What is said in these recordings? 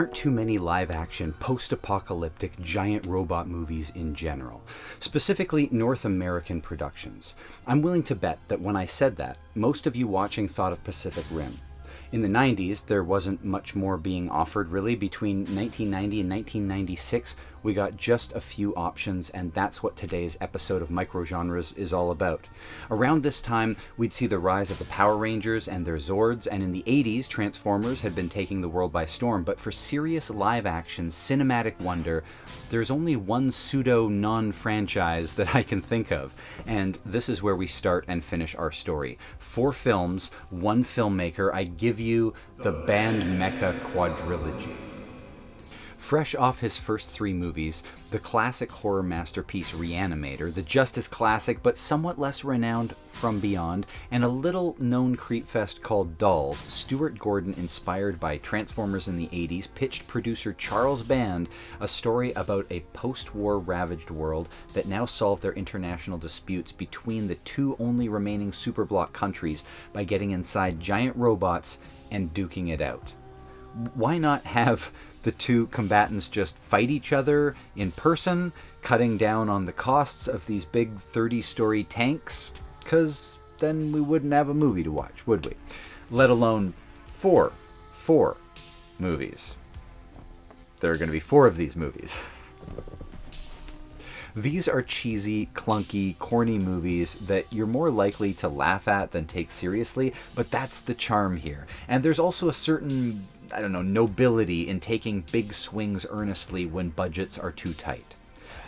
aren't too many live-action, post-apocalyptic giant robot movies in general, specifically North American productions. I'm willing to bet that when I said that, most of you watching thought of Pacific Rim. In the 90s, there wasn't much more being offered, really. Between 1990 and 1996, we got just a few options, and that's what today's episode of Microgenres is all about. Around this time, we'd see the rise of the Power Rangers and their Zords, and in the 80s, Transformers had been taking the world by storm, but for serious live-action, cinematic wonder, there's only one pseudo-non-franchise that I can think of, and this is where we start and finish our story. 4 films, 1 filmmaker. I give you the banned Mecha Quadrilogy. Fresh off his first 3 movies, the classic horror masterpiece Reanimator, the just as classic but somewhat less renowned From Beyond, and a little-known creepfest called Dolls, Stuart Gordon, inspired by Transformers in the 80s, pitched producer Charles Band a story about a post-war ravaged world that now solved their international disputes between the 2 only remaining superblock countries by getting inside giant robots and duking it out. Why not have the 2 combatants just fight each other in person, cutting down on the costs of these big 30-story tanks? Because then we wouldn't have a movie to watch, would we? Let alone 4 movies. There are going to be 4 of these movies. These are cheesy, clunky, corny movies that you're more likely to laugh at than take seriously, but that's the charm here. And there's also a certain, nobility in taking big swings earnestly when budgets are too tight.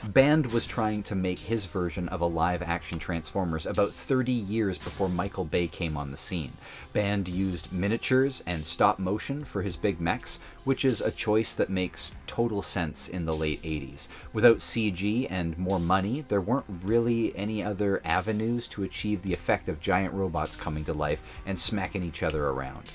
Band was trying to make his version of a live-action Transformers about 30 years before Michael Bay came on the scene. Band used miniatures and stop motion for his big mechs, which is a choice that makes total sense in the late 80s. Without CG and more money, there weren't really any other avenues to achieve the effect of giant robots coming to life and smacking each other around.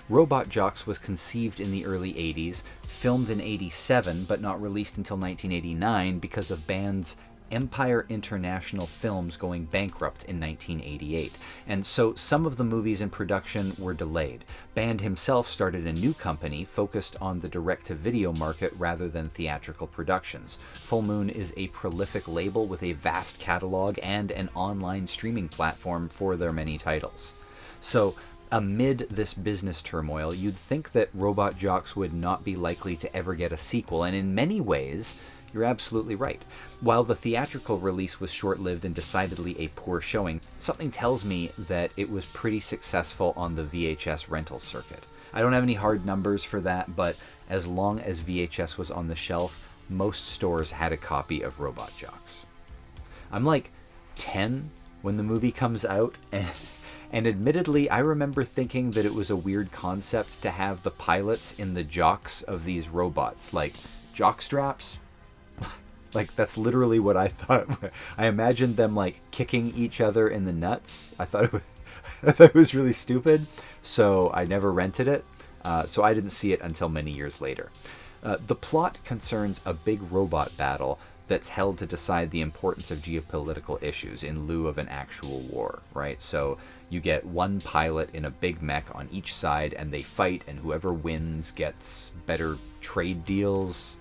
Robot Jox was conceived in the early 80s, filmed in 87, but not released until 1989 because of Band's Empire International Films going bankrupt in 1988, and so some of the movies in production were delayed. Band himself started a new company focused on the direct-to-video market rather than theatrical productions. Full Moon is a prolific label with a vast catalog and an online streaming platform for their many titles. So, amid this business turmoil, you'd think that Robot Jox would not be likely to ever get a sequel, and in many ways, you're absolutely right. While the theatrical release was short-lived and decidedly a poor showing, something tells me that it was pretty successful on the VHS rental circuit. I don't have any hard numbers for that, but as long as VHS was on the shelf, most stores had a copy of Robot Jox. I'm like 10 when the movie comes out, and admittedly, I remember thinking that it was a weird concept to have the pilots in the jocks of these robots, like jock straps. Like, that's literally what I thought. I imagined them, like, kicking each other in the nuts. I thought it was really stupid, so I never rented it. So I didn't see it until many years later. The plot concerns a big robot battle that's held to decide the importance of geopolitical issues in lieu of an actual war, right? So you get one pilot in a big mech on each side, and they fight, and whoever wins gets better trade deals,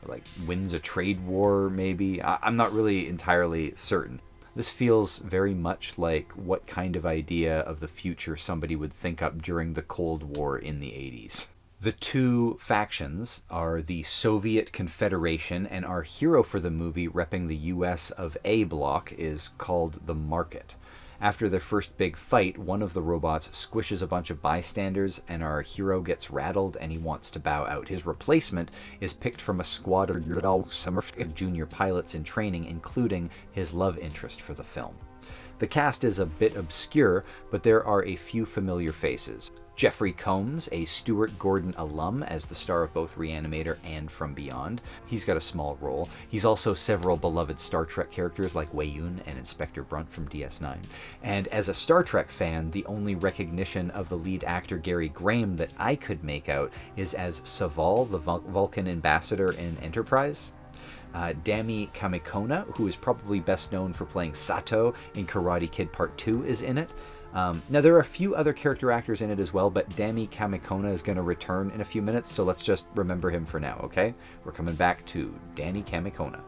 like wins a trade war, maybe. I'm not really entirely certain. This feels very much like what kind of idea of the future somebody would think up during the Cold War in the 80s. The 2 factions are the Soviet Confederation, and our hero for the movie, repping the US of A block, is called the Market. After their first big fight, one of the robots squishes a bunch of bystanders, and our hero gets rattled and he wants to bow out. His replacement is picked from a squad of junior pilots in training, including his love interest for the film. The cast is a bit obscure, but there are a few familiar faces. Jeffrey Combs, a Stuart Gordon alum, as the star of both Reanimator and From Beyond. He's got a small role. He's also several beloved Star Trek characters like Wei-Yun and Inspector Brunt from DS9. And as a Star Trek fan, the only recognition of the lead actor Gary Graham that I could make out is as Saval, the Vulcan ambassador in Enterprise. Dami Kamikona, who is probably best known for playing Sato in Karate Kid Part 2, is in it. Now, there are a few other character actors in it as well, but Dami Kamikona is going to return in a few minutes, so let's just remember him for now, okay? We're coming back to Dani Kamikona.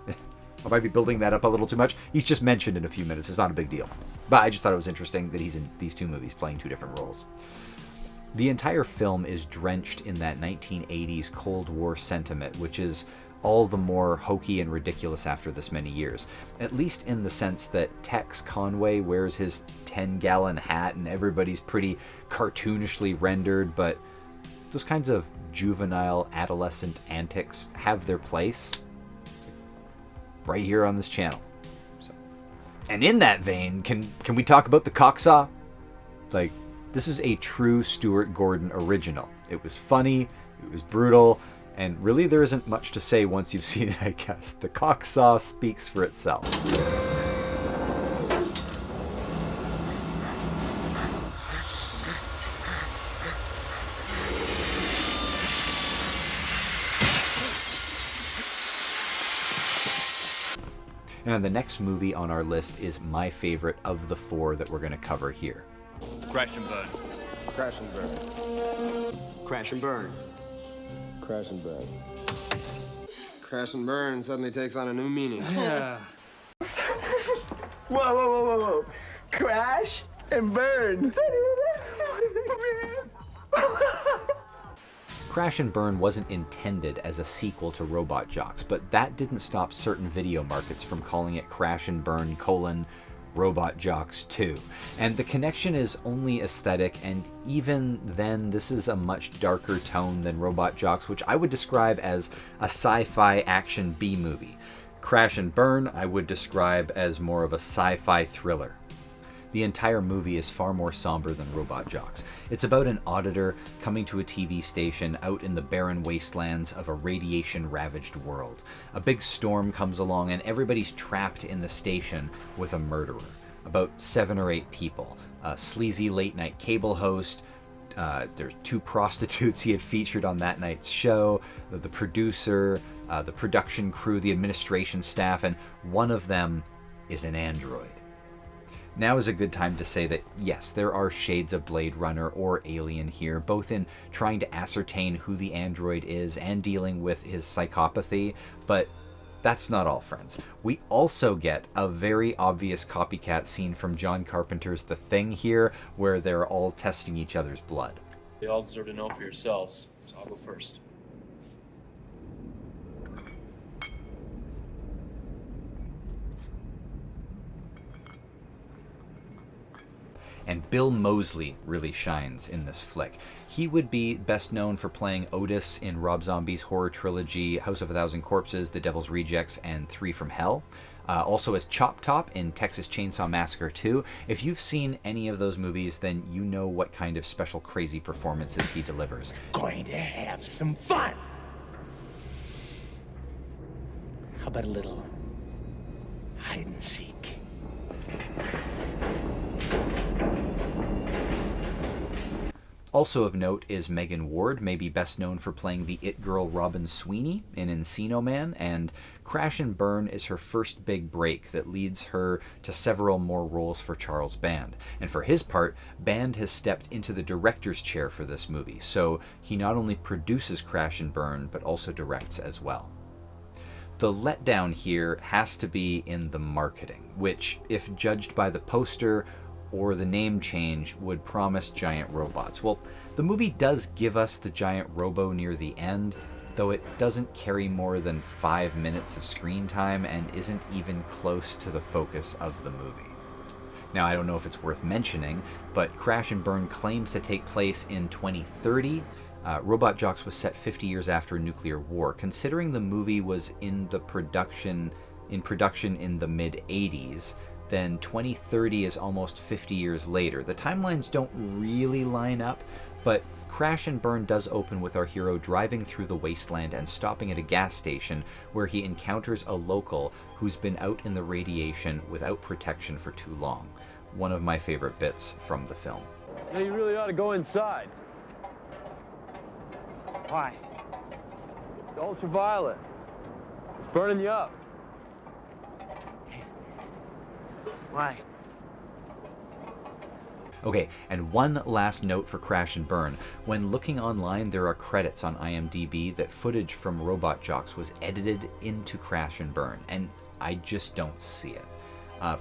I might be building that up a little too much. He's just mentioned in a few minutes. It's not a big deal. But I just thought it was interesting that he's in these two movies playing two different roles. The entire film is drenched in that 1980s Cold War sentiment, which is all the more hokey and ridiculous after this many years. At least in the sense that Tex Conway wears his 10-gallon hat and everybody's pretty cartoonishly rendered, but those kinds of juvenile adolescent antics have their place right here on this channel. And in that vein, can we talk about the cocksaw? Like, this is a true Stuart Gordon original. It was funny, it was brutal, and really there isn't much to say once you've seen it, I guess. The cocksaw speaks for itself. Now, the next movie on our list is my favorite of the four that we're going to cover here. Crash and burn. Crash and burn. Crash and burn. Crash and burn. Crash and burn suddenly takes on a new meaning. Yeah. Whoa. Crash and burn. Crash and Burn wasn't intended as a sequel to Robot Jox, but that didn't stop certain video markets from calling it Crash and Burn: Robot Jox 2. And the connection is only aesthetic, and even then this is a much darker tone than Robot Jox, which I would describe as a sci-fi action B-movie. Crash and Burn I would describe as more of a sci-fi thriller. The entire movie is far more somber than Robot Jox. It's about an auditor coming to a TV station out in the barren wastelands of a radiation-ravaged world. A big storm comes along and everybody's trapped in the station with a murderer. About 7 or 8 people. A sleazy late-night cable host. There's 2 prostitutes he had featured on that night's show. The producer, the production crew, the administration staff, and one of them is an android. Now is a good time to say that, yes, there are shades of Blade Runner or Alien here, both in trying to ascertain who the android is and dealing with his psychopathy, but that's not all, friends. We also get a very obvious copycat scene from John Carpenter's The Thing here, where they're all testing each other's blood. You all deserve to know for yourselves, so I'll go first. And Bill Moseley really shines in this flick. He would be best known for playing Otis in Rob Zombie's horror trilogy House of a Thousand Corpses, The Devil's Rejects, and 3 from Hell. Also as Chop Top in Texas Chainsaw Massacre 2. If you've seen any of those movies, then you know what kind of special crazy performances he delivers. Going to have some fun. How about a little hide and seek? Also of note is Megan Ward, maybe best known for playing the It Girl Robin Sweeney in Encino Man, and Crash and Burn is her first big break that leads her to several more roles for Charles Band. And for his part, Band has stepped into the director's chair for this movie, so he not only produces Crash and Burn, but also directs as well. The letdown here has to be in the marketing, which, if judged by the poster or the name change, would promise giant robots. Well, the movie does give us the giant robo near the end, though it doesn't carry more than 5 minutes of screen time and isn't even close to the focus of the movie. Now, I don't know if it's worth mentioning, but Crash and Burn claims to take place in 2030. Robot Jox was set 50 years after nuclear war. Considering the movie was in production in the mid-80s, then 2030 is almost 50 years later. The timelines don't really line up, but Crash and Burn does open with our hero driving through the wasteland and stopping at a gas station where he encounters a local who's been out in the radiation without protection for too long. One of my favorite bits from the film. Yeah, you really ought to go inside. Why? The ultraviolet. It's burning you up. Why? Okay, and one last note for Crash and Burn. When looking online, there are credits on IMDb that footage from Robot Jox was edited into Crash and Burn, and I just don't see it.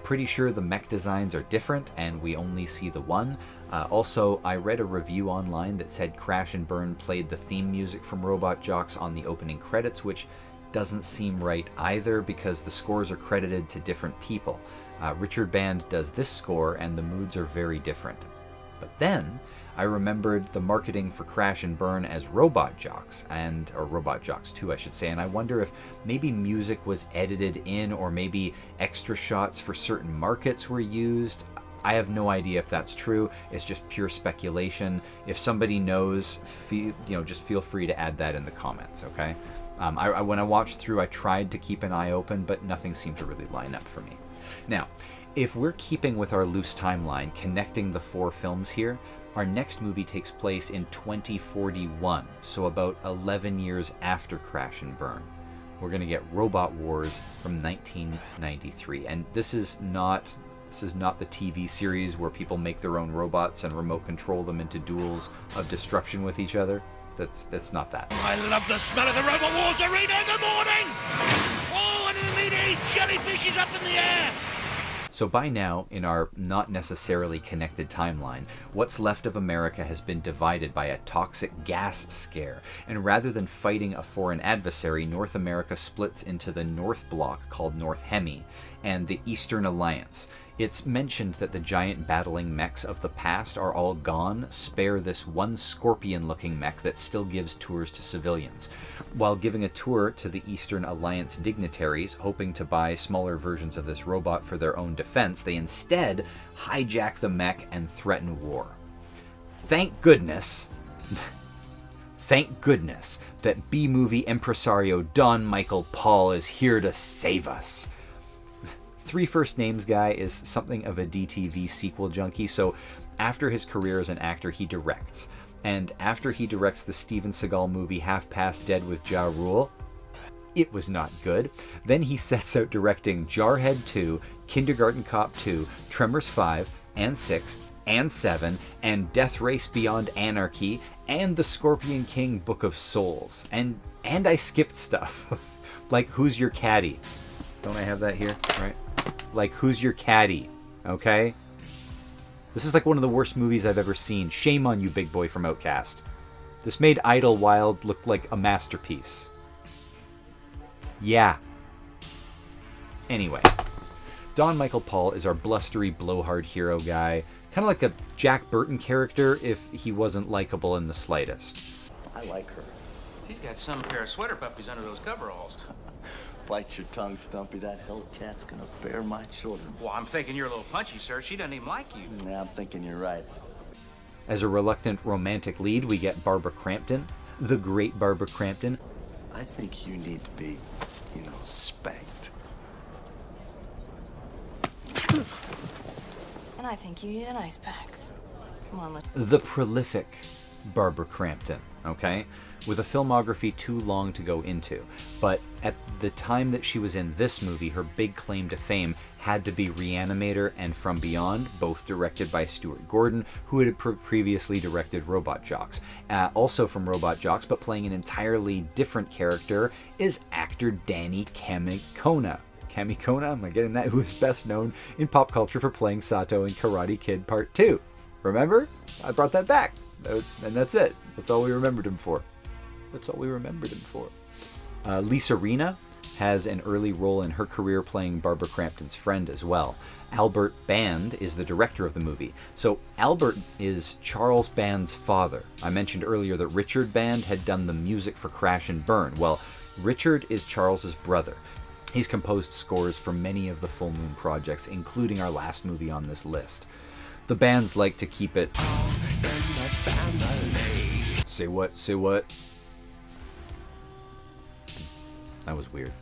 Pretty sure the mech designs are different, and we only see the one. Also, I read a review online that said Crash and Burn played the theme music from Robot Jox on the opening credits, which doesn't seem right either because the scores are credited to different people. Richard Band does this score, and the moods are very different. But then I remembered the marketing for Crash and Burn as Robot Jox, or Robot Jox 2, I should say, and I wonder if maybe music was edited in, or maybe extra shots for certain markets were used. I have no idea if that's true. It's just pure speculation. If somebody knows, just feel free to add that in the comments, okay? When I watched through, I tried to keep an eye open, but nothing seemed to really line up for me. Now, if we're keeping with our loose timeline, connecting the 4 films here, our next movie takes place in 2041, so about 11 years after Crash and Burn. We're going to get Robot Wars from 1993, and this is not the TV series where people make their own robots and remote control them into duels of destruction with each other. That's not that. I love the smell of the Robo Wars arena in the morning! Oh, and an immediate jellyfish is up in the air! So by now, in our not necessarily connected timeline, what's left of America has been divided by a toxic gas scare, and rather than fighting a foreign adversary, North America splits into the North Bloc, called North Hemi, and the Eastern Alliance. It's mentioned that the giant battling mechs of the past are all gone, spare this one scorpion-looking mech that still gives tours to civilians. While giving a tour to the Eastern Alliance dignitaries, hoping to buy smaller versions of this robot for their own defense, they instead hijack the mech and threaten war. Thank goodness that B-movie impresario Don Michael Paul is here to save us. Three First Names guy is something of a DTV sequel junkie, so after his career as an actor, he directs. And after he directs the Steven Seagal movie Half Past Dead with Ja Rule, it was not good. Then he sets out directing Jarhead 2, Kindergarten Cop 2, Tremors 5 and 6 and 7, and Death Race Beyond Anarchy, and The Scorpion King Book of Souls. And I skipped stuff. Like Who's Your Caddy? Don't I have that here? Right? Like Who's Your Caddy? Okay? This is like one of the worst movies I've ever seen. Shame on you, Big Boy from Outcast. This made Idlewild look like a masterpiece. Yeah. Anyway, Don Michael Paul is our blustery, blowhard hero guy. Kind of like a Jack Burton character if he wasn't likable in the slightest. I like her. She's got some pair of sweater puppies under those coveralls. Bite your tongue, Stumpy. That Hellcat's gonna bear my children. Well, I'm thinking you're a little punchy, sir. She doesn't even like you. Nah, I'm thinking you're right. As a reluctant romantic lead, we get Barbara Crampton, the great Barbara Crampton. I think you need to be, spanked. And I think you need an ice pack. Come on, let's... The prolific Barbara Crampton, okay? With a filmography too long to go into. But at the time that she was in this movie, her big claim to fame had to be Reanimator and From Beyond, both directed by Stuart Gordon, who had previously directed Robot Jox. Also from Robot Jox, but playing an entirely different character, is actor Danny Kamikona. Kamikona, am I getting that? Who is best known in pop culture for playing Sato in Karate Kid Part 2. Remember? I brought that back. And that's it. That's all we remembered him for. Lisa Rinna has an early role in her career playing Barbara Crampton's friend as well. Albert Band is the director of the movie. So Albert is Charles Band's father. I mentioned earlier that Richard Band had done the music for Crash and Burn. Well, Richard is Charles's brother. He's composed scores for many of the Full Moon projects, including our last movie on this list. The bands like to keep it... Say what? Say what? That was weird.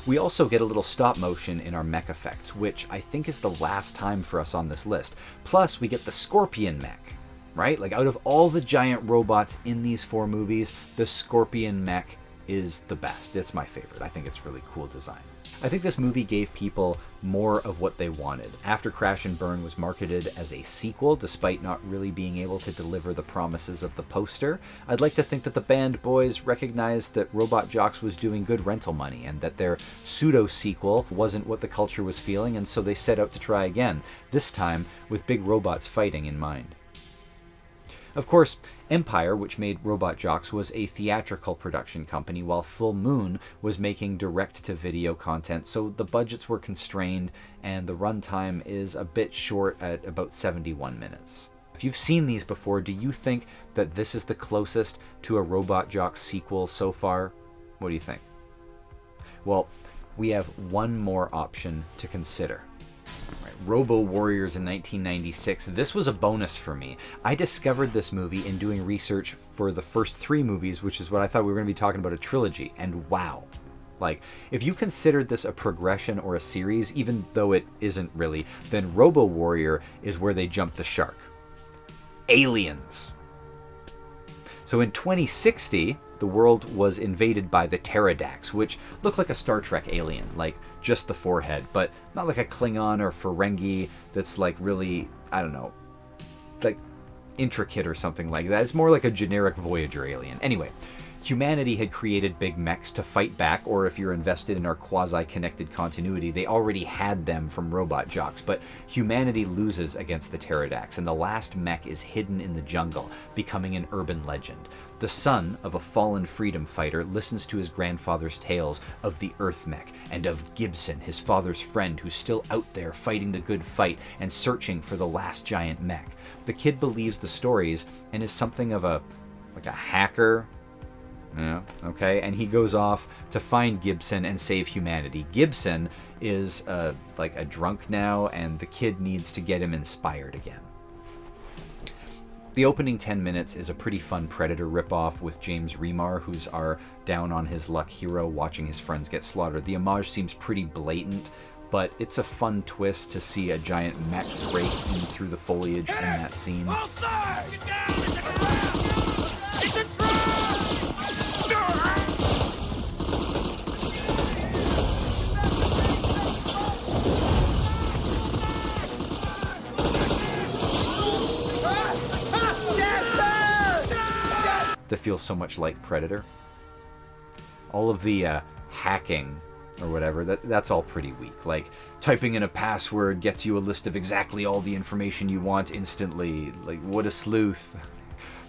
We also get a little stop motion in our mech effects, which I think is the last time for us on this list. Plus, we get the Scorpion mech, right? Like, out of all the giant robots in these 4 movies, the Scorpion mech is the best. It's my favorite. I think it's really cool design. I think this movie gave people more of what they wanted. After Crash and Burn was marketed as a sequel, despite not really being able to deliver the promises of the poster, I'd like to think that the band boys recognized that Robot Jox was doing good rental money and that their pseudo-sequel wasn't what the culture was feeling, and so they set out to try again, this time with big robots fighting in mind. Of course, Empire, which made Robot Jox, was a theatrical production company, while Full Moon was making direct-to-video content, so the budgets were constrained, and the runtime is a bit short at about 71 minutes. If you've seen these before, do you think that this is the closest to a Robot Jox sequel so far? What do you think? Well, we have one more option to consider. Robo Warriors in 1996. This was a bonus for me. I discovered this movie in doing research for the first 3 movies, which is what I thought we were going to be talking about, a trilogy, and wow. Like, if you considered this a progression or a series, even though it isn't really, then Robo Warrior is where they jumped the shark. Aliens. So in 2060, the world was invaded by the pterodactyls, which look like a Star Trek alien, like just the forehead, but not like a Klingon or Ferengi that's like really, I don't know, like intricate or something like that. It's more like a generic Voyager alien. Anyway, humanity had created big mechs to fight back, or if you're invested in our quasi-connected continuity, they already had them from Robot Jox, but humanity loses against the pterodactyls, and the last mech is hidden in the jungle, becoming an urban legend. The son of a fallen freedom fighter listens to his grandfather's tales of the Earth mech, and of Gibson, his father's friend, who's still out there fighting the good fight and searching for the last giant mech. The kid believes the stories and is something of a hacker. Yeah, okay, and he goes off to find Gibson and save humanity. Gibson is like a drunk now, and the kid needs to get him inspired again. The opening 10 minutes is a pretty fun Predator ripoff with James Remar, who's our down-on-his-luck hero watching his friends get slaughtered. The homage seems pretty blatant, but it's a fun twist to see a giant mech break in through the foliage in that scene. That feels so much like Predator. All of the hacking or whatever, that's all pretty weak. Like, typing in a password gets you a list of exactly all the information you want instantly. Like, what a sleuth.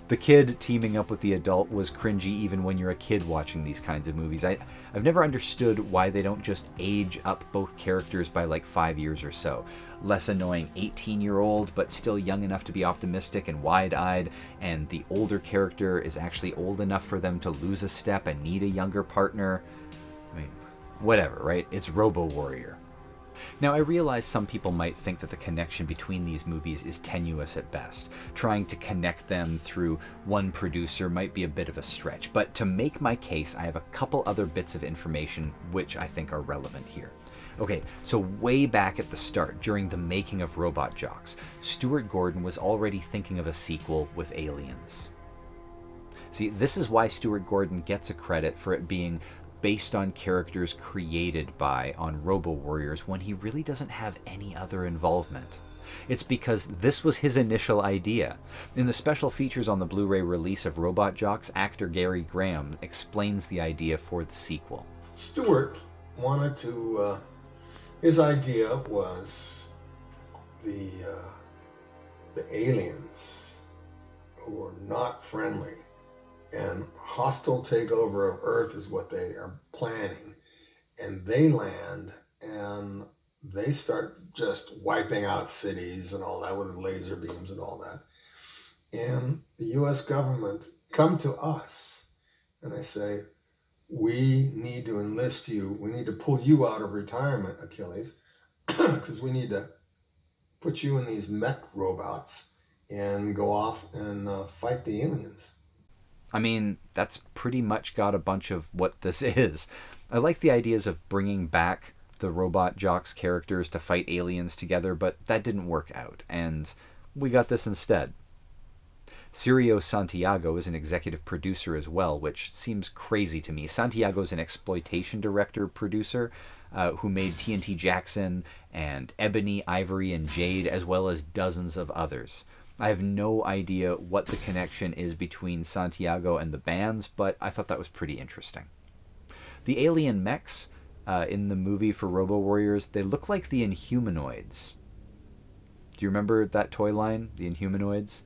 The kid teaming up with the adult was cringy even when you're a kid watching these kinds of movies. I've never understood why they don't just age up both characters by like 5 years or so. Less annoying 18-year-old, but still young enough to be optimistic and wide-eyed, and the older character is actually old enough for them to lose a step and need a younger partner. I mean, whatever, right? It's Robo Warrior. Now, I realize some people might think that the connection between these movies is tenuous at best. Trying to connect them through one producer might be a bit of a stretch, but to make my case, I have a couple other bits of information which I think are relevant here. Okay, so way back at the start, during the making of Robot Jox, Stuart Gordon was already thinking of a sequel with aliens. See, this is why Stuart Gordon gets a credit for it being based on characters created by on Robo Warriors when he really doesn't have any other involvement. It's because this was his initial idea. In the special features on the Blu-ray release of Robot Jox, actor Gary Graham explains the idea for the sequel. Stuart wanted to, his idea was the aliens who are not friendly and hostile takeover of Earth is what they are planning. And they land and they start just wiping out cities and all that with laser beams and all that. And the US government come to us and they say, we need to enlist you. We need to pull you out of retirement, Achilles, because we need to put you in these mech robots and go off and fight the aliens. I mean, that's pretty much got a bunch of what this is. I like the ideas of bringing back the Robot Jox characters to fight aliens together, but that didn't work out, and we got this instead. Cirio Santiago is an executive producer as well, which seems crazy to me. Santiago's an exploitation director-producer who made TNT Jackson and Ebony, Ivory, and Jade, as well as dozens of others. I have no idea what the connection is between Santiago and the bands, but I thought that was pretty interesting. The alien mechs in the movie for Robo Warriors, they look like the Inhumanoids. Do you remember that toy line, the Inhumanoids?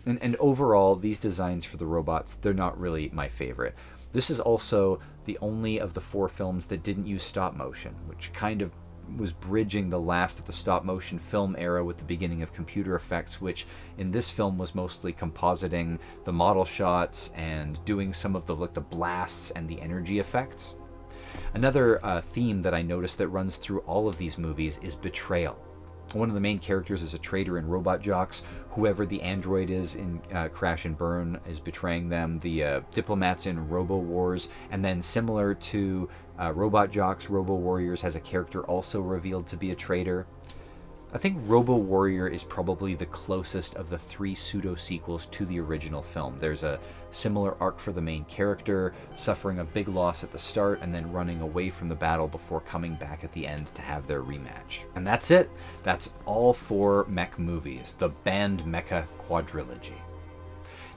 And overall, these designs for the robots, they're not really my favorite. This is also the only of the 4 films that didn't use stop motion, which kind of was bridging the last of the stop motion film era with the beginning of computer effects, which in this film was mostly compositing the model shots and doing some of the blasts and the energy effects. Another theme that I noticed that runs through all of these movies is betrayal. One of the main characters is a traitor in Robot Jox. Whoever the android is in Crash and Burn is betraying them. The diplomats in Robo Wars. And then similar to Robot Jox, Robo Warriors has a character also revealed to be a traitor. I think Robo Warrior is probably the closest of the 3 pseudo-sequels to the original film. There's a similar arc for the main character, suffering a big loss at the start and then running away from the battle before coming back at the end to have their rematch. And that's it. That's all 4 mech movies, the banned Mecha Quadrilogy.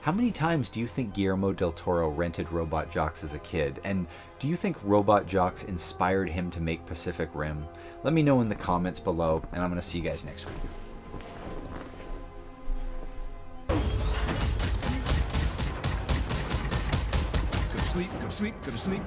How many times do you think Guillermo del Toro rented Robot Jox as a kid? And do you think Robot Jox inspired him to make Pacific Rim? Let me know in the comments below, and I'm going to see you guys next week. Go to sleep, go to sleep, go to sleep.